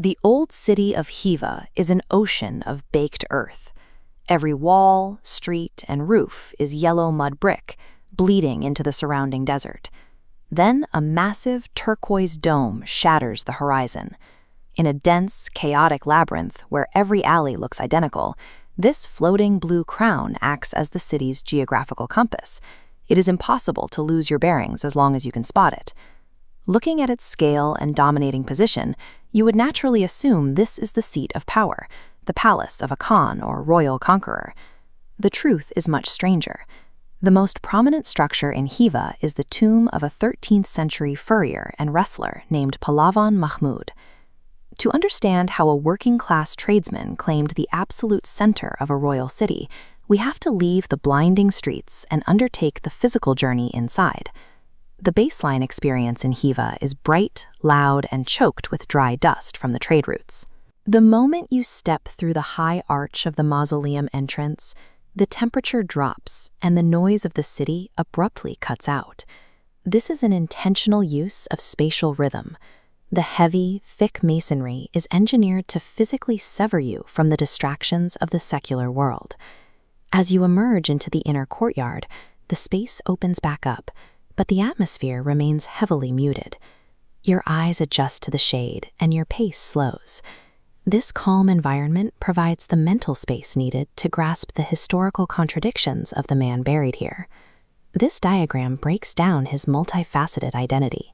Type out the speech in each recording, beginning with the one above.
The old city of Khiva is an ocean of baked earth. Every wall, street, and roof is yellow mud brick, bleeding into the surrounding desert. Then a massive turquoise dome shatters the horizon. In a dense, chaotic labyrinth where every alley looks identical, this floating blue crown acts as the city's geographical compass. It is impossible to lose your bearings as long as you can spot it. Looking at its scale and dominating position, you would naturally assume this is the seat of power, the palace of a Khan or royal conqueror. The truth is much stranger. The most prominent structure in Khiva is the tomb of a 13th century furrier and wrestler named Pahlavan Mahmud. To understand how a working-class tradesman claimed the absolute center of a royal city, we have to leave the blinding streets and undertake the physical journey inside. The baseline experience in Khiva is bright, loud, and choked with dry dust from the trade routes. The moment you step through the high arch of the mausoleum entrance, the temperature drops and the noise of the city abruptly cuts out. This is an intentional use of spatial rhythm. The heavy, thick masonry is engineered to physically sever you from the distractions of the secular world. As you emerge into the inner courtyard, the space opens back up, but the atmosphere remains heavily muted. Your eyes adjust to the shade and your pace slows. This calm environment provides the mental space needed to grasp the historical contradictions of the man buried here. This diagram breaks down his multifaceted identity.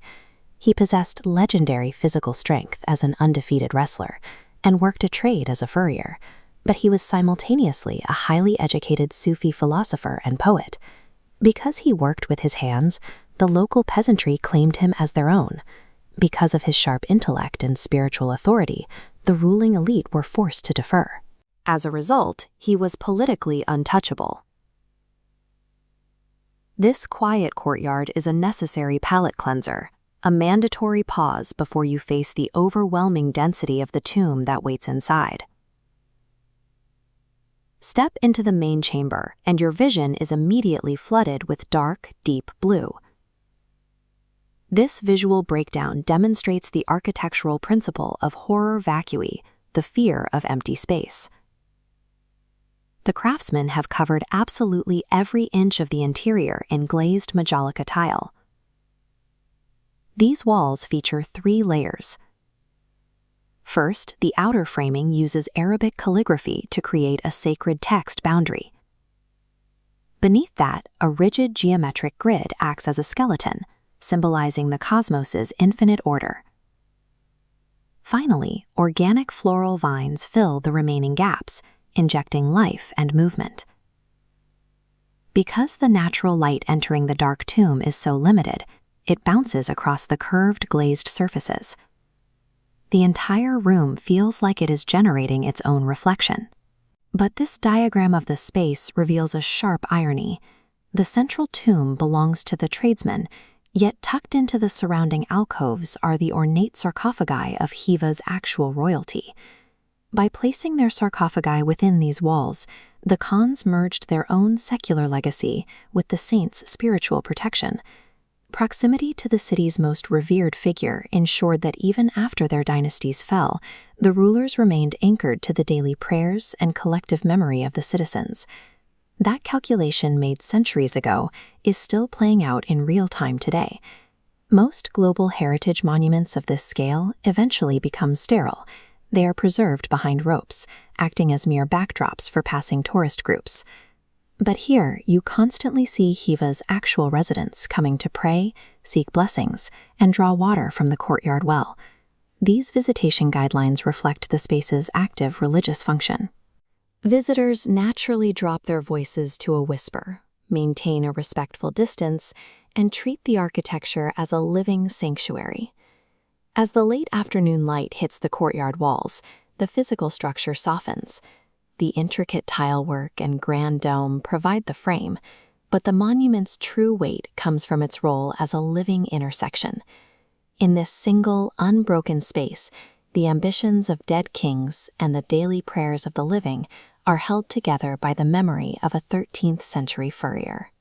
He possessed legendary physical strength as an undefeated wrestler and worked a trade as a furrier, but he was simultaneously a highly educated Sufi philosopher and poet. Because he worked with his hands, the local peasantry claimed him as their own. Because of his sharp intellect and spiritual authority, the ruling elite were forced to defer. As a result, he was politically untouchable. This quiet courtyard is a necessary palate cleanser, a mandatory pause before you face the overwhelming density of the tomb that waits inside. Step into the main chamber, and your vision is immediately flooded with dark, deep blue. This visual breakdown demonstrates the architectural principle of horror vacui, the fear of empty space. The craftsmen have covered absolutely every inch of the interior in glazed majolica tile. These walls feature 3 layers. First, the outer framing uses Arabic calligraphy to create a sacred text boundary. Beneath that, a rigid geometric grid acts as a skeleton, symbolizing the cosmos's infinite order. Finally, organic floral vines fill the remaining gaps, injecting life and movement. Because the natural light entering the dark tomb is so limited, it bounces across the curved glazed surfaces. The entire room feels like it is generating its own reflection. But this diagram of the space reveals a sharp irony. The central tomb belongs to the tradesmen, yet tucked into the surrounding alcoves are the ornate sarcophagi of Khiva's actual royalty. By placing their sarcophagi within these walls, the Khans merged their own secular legacy with the saints' spiritual protection. Proximity to the city's most revered figure ensured that even after their dynasties fell, the rulers remained anchored to the daily prayers and collective memory of the citizens. That calculation made centuries ago is still playing out in real time today. Most global heritage monuments of this scale eventually become sterile. They are preserved behind ropes, acting as mere backdrops for passing tourist groups. But here, you constantly see Khiva's actual residents coming to pray, seek blessings, and draw water from the courtyard well. These visitation guidelines reflect the space's active religious function. Visitors naturally drop their voices to a whisper, maintain a respectful distance, and treat the architecture as a living sanctuary. As the late afternoon light hits the courtyard walls, the physical structure softens. The intricate tile work and grand dome provide the frame, but the monument's true weight comes from its role as a living intersection. In this single, unbroken space, the ambitions of dead kings and the daily prayers of the living are held together by the memory of a 13th century furrier.